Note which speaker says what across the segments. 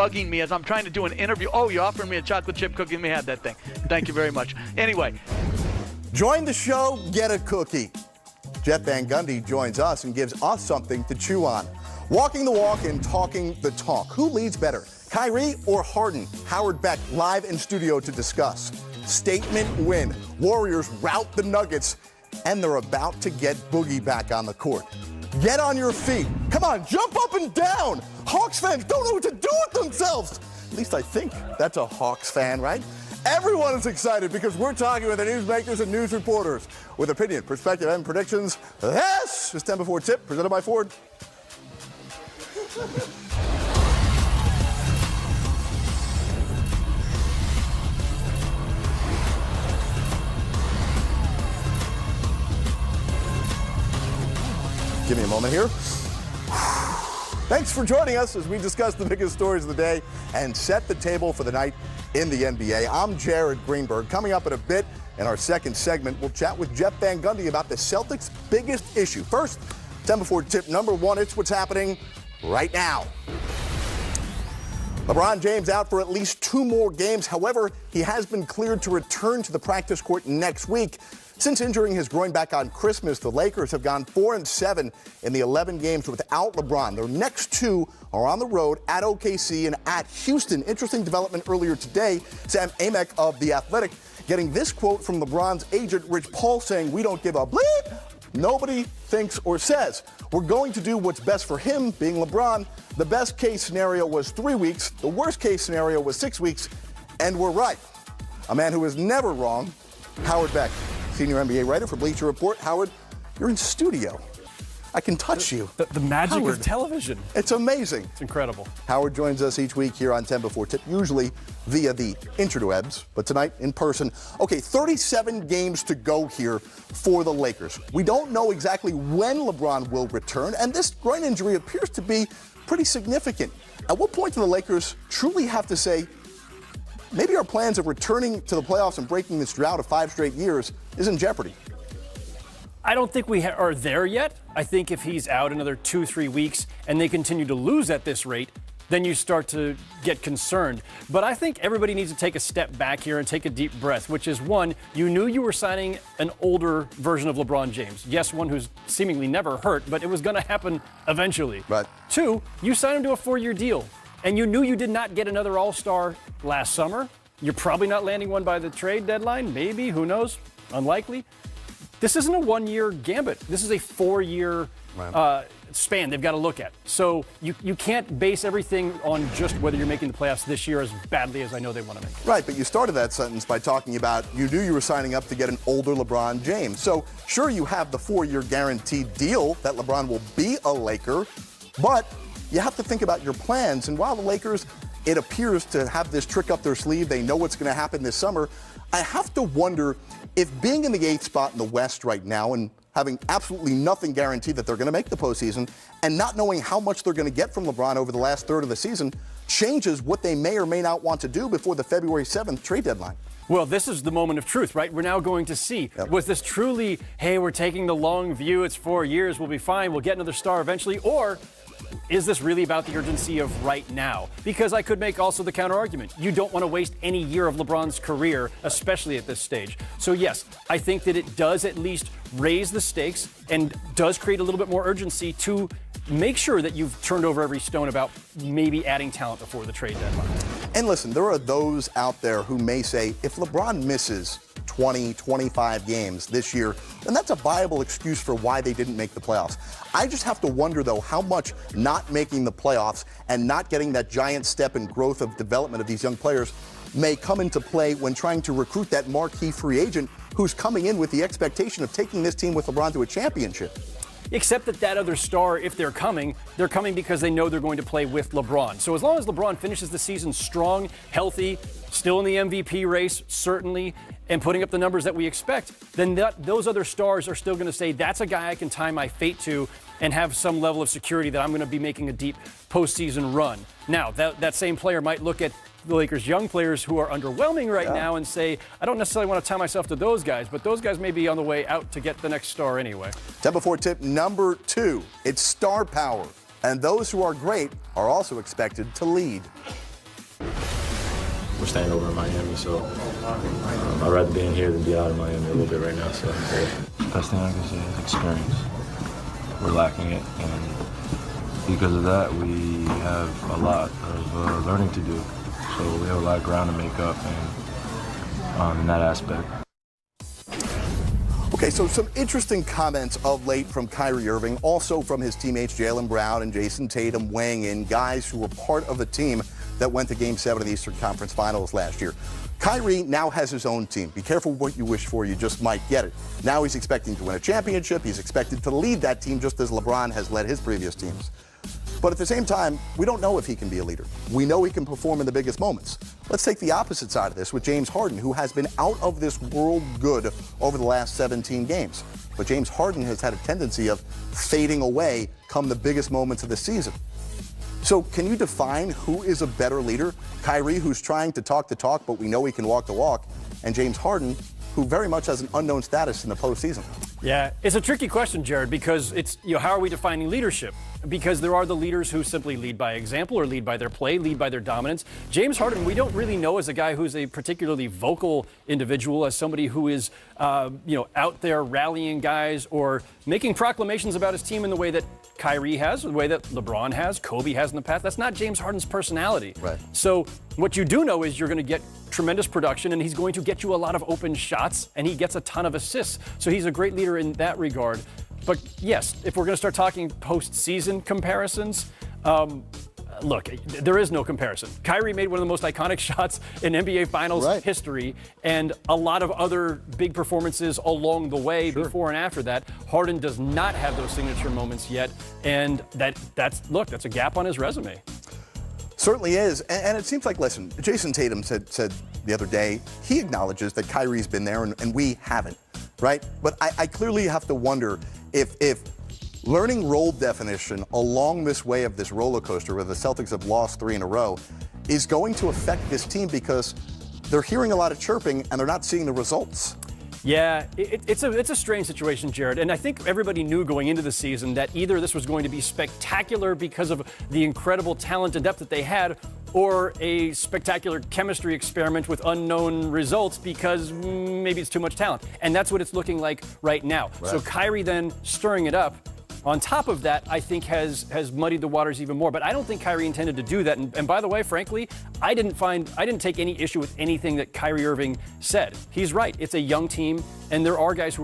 Speaker 1: bugging me as I'm trying to do an interview. Oh, you offered me a chocolate chip cookie. Let me have that thing. Thank you very much. Anyway.
Speaker 2: Join the show, get a cookie. Jeff Van Gundy joins us and gives us something to chew on. Walking the walk and talking the talk. Who leads better, Kyrie or Harden? Howard Beck live in studio to discuss. Statement win. Warriors rout the Nuggets, and they're about to get Boogie back on the court. Get on your feet. Come on, jump up and down. Hawks fans don't know what to do with themselves. At least I think that's a Hawks fan, right? Everyone is excited because we're talking with the newsmakers and news reporters with opinion, perspective, and predictions. This is 10 Before Tip, presented by Ford. Give me a moment here. Thanks for joining us as we discuss the biggest stories of the day and set the table for the night in the NBA. I'm Jared Greenberg. Coming up in a bit in our second segment, we'll chat with Jeff Van Gundy about the Celtics' biggest issue. First, 10 Before Tip number one, it's what's happening right now. LeBron James out for at least 2 more games. However, he has been cleared to return to the practice court next week. Since injuring his groin back on Christmas, the Lakers have gone 4-7 in the 11 games without LeBron. Their next 2 are on the road at OKC and at Houston. Interesting development earlier today. Sam Amick of The Athletic getting this quote from LeBron's agent, Rich Paul, saying, "We don't give a bleep. Nobody thinks or says. We're going to do what's best for him," being LeBron. The best case scenario was 3 weeks. The worst case scenario was 6 weeks. And we're right. A man who is never wrong, Howard Beck, senior NBA writer for Bleacher Report. Howard, you're in studio. I can touch you.
Speaker 3: The magic
Speaker 2: Howard,
Speaker 3: of television.
Speaker 2: It's amazing.
Speaker 3: It's incredible.
Speaker 2: Howard joins us each week here on 10 Before Tip, usually via the interwebs, but tonight in person. Okay, 37 games to go here for the Lakers. We don't know exactly when LeBron will return, and this groin injury appears to be pretty significant. At what point do the Lakers truly have to say, maybe our plans of returning to the playoffs and breaking this drought of 5 straight years is in jeopardy?
Speaker 3: I don't think we are there yet. I think if he's out another 2-3 weeks and they continue to lose at this rate, then you start to get concerned. But I think everybody needs to take a step back here and take a deep breath, which is, one, you knew you were signing an older version of LeBron James. Yes, one who's seemingly never hurt, but it was going to happen eventually.
Speaker 2: Right.
Speaker 3: 2, you signed him to a 4-year deal, and you knew you did not get another All-Star last summer. You're probably not landing one by the trade deadline, maybe, who knows, unlikely. This isn't a 1-year gambit. This is a 4-year span they've got to look at. So you can't base everything on just whether you're making the playoffs this year as badly as I know they want to make.
Speaker 2: Right, but you started that sentence by talking about you knew you were signing up to get an older LeBron James. So sure, you have the 4-year guaranteed deal that LeBron will be a Laker, but you have to think about your plans. And while the Lakers, it appears to have this trick up their sleeve, they know what's going to happen this summer, I have to wonder if being in the 8th spot in the West right now and having absolutely nothing guaranteed that they're going to make the postseason and not knowing how much they're going to get from LeBron over the last third of the season changes what they may or may not want to do before the February 7th trade deadline.
Speaker 3: Well, this is the moment of truth, right? We're now going to see, was this truly, hey, we're taking the long view, it's 4 years, we'll be fine, we'll get another star eventually, or is this really about the urgency of right now? Because I could make also the counter argument. You don't want to waste any year of LeBron's career, especially at this stage. So yes, I think that it does at least raise the stakes and does create a little bit more urgency to make sure that you've turned over every stone about maybe adding talent before the trade deadline.
Speaker 2: And listen, there are those out there who may say if LeBron misses 20, 25 games this year, then that's a viable excuse for why they didn't make the playoffs. I just have to wonder, though, how much not making the playoffs and not getting that giant step in growth of development of these young players may come into play when trying to recruit that marquee free agent who's coming in with the expectation of taking this team with LeBron to a championship.
Speaker 3: Except that other star, if they're coming because they know they're going to play with LeBron. So as long as LeBron finishes the season strong, healthy, still in the MVP race, certainly, and putting up the numbers that we expect, then those other stars are still going to say, that's a guy I can tie my fate to and have some level of security that I'm going to be making a deep postseason run. Now, that same player might look at the Lakers' young players who are underwhelming right now and say, I don't necessarily want to tie myself to those guys, but those guys may be on the way out to get the next star anyway.
Speaker 2: 10 Before Tip number 2, it's star power. And those who are great are also expected to lead.
Speaker 4: we're staying over in Miami. So I'd rather be in here than be out in Miami a little bit right now. So best thing I can say is experience. We're lacking it, and because of that, we have a lot of learning to do. So we have a lot of ground to make up, and in that aspect.
Speaker 2: Okay, so some interesting comments of late from Kyrie Irving, also from his teammates Jaylen Brown and Jason Tatum weighing in, guys who were part of the team that went to Game 7 of the Eastern Conference Finals last year. Kyrie now has his own team. Be careful what you wish for, you just might get it. Now he's expecting to win a championship. He's expected to lead that team just as LeBron has led his previous teams. But at the same time, we don't know if he can be a leader. We know he can perform in the biggest moments. Let's take the opposite side of this with James Harden, who has been out of this world good over the last 17 games. But James Harden has had a tendency of fading away come the biggest moments of the season. So can you define who is a better leader? Kyrie, who's trying to talk the talk, but we know he can walk the walk, and James Harden, who very much has an unknown status in the postseason.
Speaker 3: Yeah, it's a tricky question, Jared, because it's, how are we defining leadership? Because there are the leaders who simply lead by example or lead by their play, lead by their dominance. James Harden, we don't really know as a guy who's a particularly vocal individual, as somebody who is, out there rallying guys or making proclamations about his team in the way that Kyrie has, the way that LeBron has, Kobe has in the past. That's not James Harden's personality.
Speaker 2: Right.
Speaker 3: So what you do know is you're going to get tremendous production, and he's going to get you a lot of open shots, and he gets a ton of assists. So he's a great leader in that regard. But yes, if we're going to start talking postseason comparisons, look, there is no comparison. Kyrie made one of the most iconic shots in NBA Finals history, and a lot of other big performances along the way before and after that. Harden does not have those signature moments yet, and that's a gap on his resume.
Speaker 2: Certainly is, and it seems like, listen, Jason Tatum said the other day, he acknowledges that Kyrie's been there and we haven't, right? But I clearly have to wonder if learning role definition along this way of this roller coaster where the Celtics have lost 3 in a row is going to affect this team because they're hearing a lot of chirping and they're not seeing the results.
Speaker 3: Yeah, it's a strange situation, Jared. And I think everybody knew going into the season that either this was going to be spectacular because of the incredible talent and depth that they had, or a spectacular chemistry experiment with unknown results because maybe it's too much talent. And that's what it's looking like right now. Right. So Kyrie then stirring it up, on top of that, I think has muddied the waters even more. But I don't think Kyrie intended to do that. And by the way, frankly, I didn't take any issue with anything that Kyrie Irving said. He's right. It's a young team, and there are guys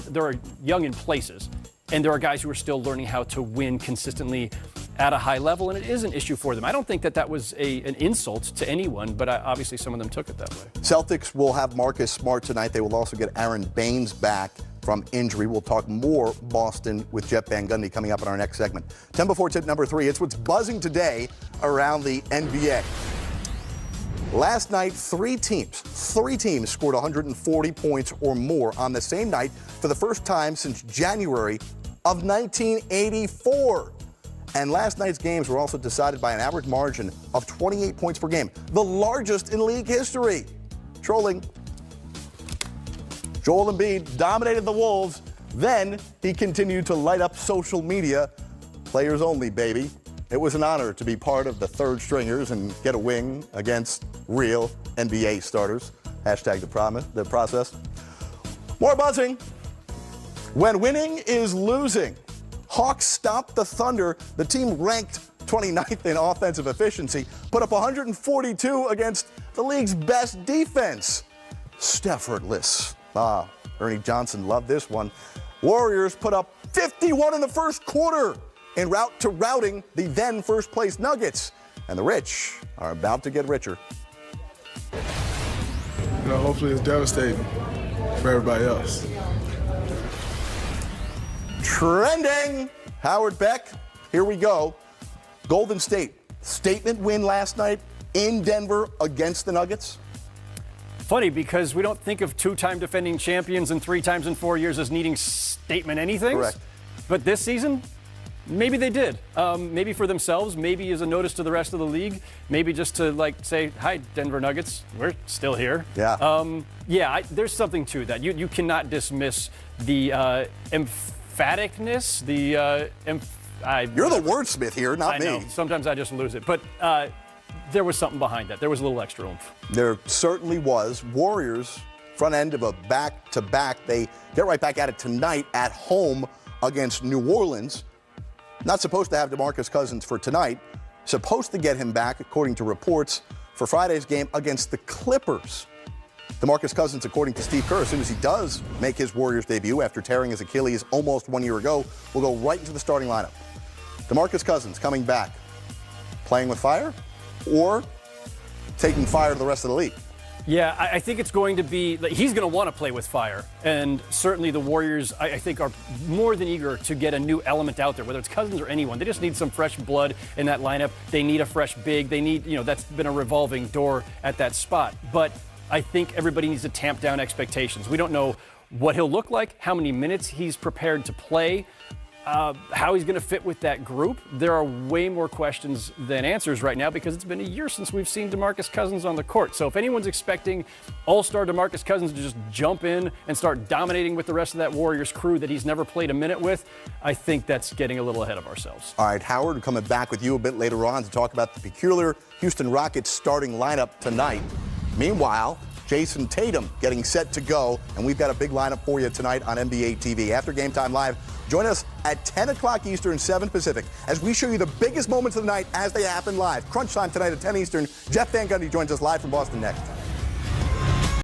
Speaker 3: there are young in places, and there are guys who are still learning how to win consistently at a high level, and it is an issue for them. I don't think that was an insult to anyone, but obviously some of them took it that way. Celtics
Speaker 2: will have Marcus Smart tonight. They will also get Aaron Baines back from injury. We'll talk more Boston with Jeff Van Gundy coming up in our next segment. 10 before tip number 3. It's what's buzzing today around the NBA. Last night, 3 teams scored 140 points or more on the same night for the first time since January of 1984. And last night's games were also decided by an average margin of 28 points per game, the largest in league history. Trolling. Joel Embiid dominated the Wolves. Then he continued to light up social media. Players only, baby. It was an honor to be part of the third stringers and get a win against real NBA starters. Hashtag the process. More buzzing. When winning is losing. Hawks stopped the Thunder. The team ranked 29th in offensive efficiency, put up 142 against the league's best defense. Staffordless. Ernie Johnson loved this one. Warriors put up 51 in the first quarter en route to routing the then first place Nuggets. And the rich are about to get richer.
Speaker 5: Hopefully it's devastating for everybody else.
Speaker 2: Trending. Howard Beck, here we go. Golden State, statement win last night in Denver against the Nuggets.
Speaker 3: Funny, because we don't think of 2-time defending champions and 3 times in 4 years as needing statement anything.
Speaker 2: Correct.
Speaker 3: But this season, maybe they did. Maybe for themselves, maybe as a notice to the rest of the league, maybe just to say, hi, Denver Nuggets, we're still here.
Speaker 2: Yeah.
Speaker 3: There's something to that. You cannot dismiss the emphaticness,
Speaker 2: You're the wordsmith here, not me.
Speaker 3: I know. Sometimes I just lose it. But there was something behind that. There was a little extra oomph.
Speaker 2: There certainly was. Warriors, front end of a back-to-back. They get right back at it tonight at home against New Orleans. Not supposed to have DeMarcus Cousins for tonight. Supposed to get him back, according to reports, for Friday's game against the Clippers. DeMarcus Cousins, according to Steve Kerr, as soon as he does make his Warriors debut after tearing his Achilles almost 1 year ago, will go right into the starting lineup. DeMarcus Cousins coming back, playing with fire or taking fire to the rest of the league?
Speaker 3: Yeah, I think it's going to be, he's going to want to play with fire. And certainly the Warriors, I think, are more than eager to get a new element out there, whether it's Cousins or anyone. They just need some fresh blood in that lineup. They need a fresh big. They need, that's been a revolving door at that spot. But I think everybody needs to tamp down expectations. We don't know what he'll look like, how many minutes he's prepared to play, how he's going to fit with that group. There are way more questions than answers right now because it's been a year since we've seen DeMarcus Cousins on the court. So if anyone's expecting all-star DeMarcus Cousins to just jump in and start dominating with the rest of that Warriors crew that he's never played a minute with, I think that's getting a little ahead of ourselves.
Speaker 2: All right, Howard, we're coming back with you a bit later on to talk about the peculiar Houston Rockets starting lineup tonight. Meanwhile, Jason Tatum getting set to go, and we've got a big lineup for you tonight on NBA TV. After Game Time Live, join us at 10 o'clock Eastern, 7 Pacific, as we show you the biggest moments of the night as they happen live. Crunch Time tonight at 10 Eastern. Jeff Van Gundy joins us live from Boston next.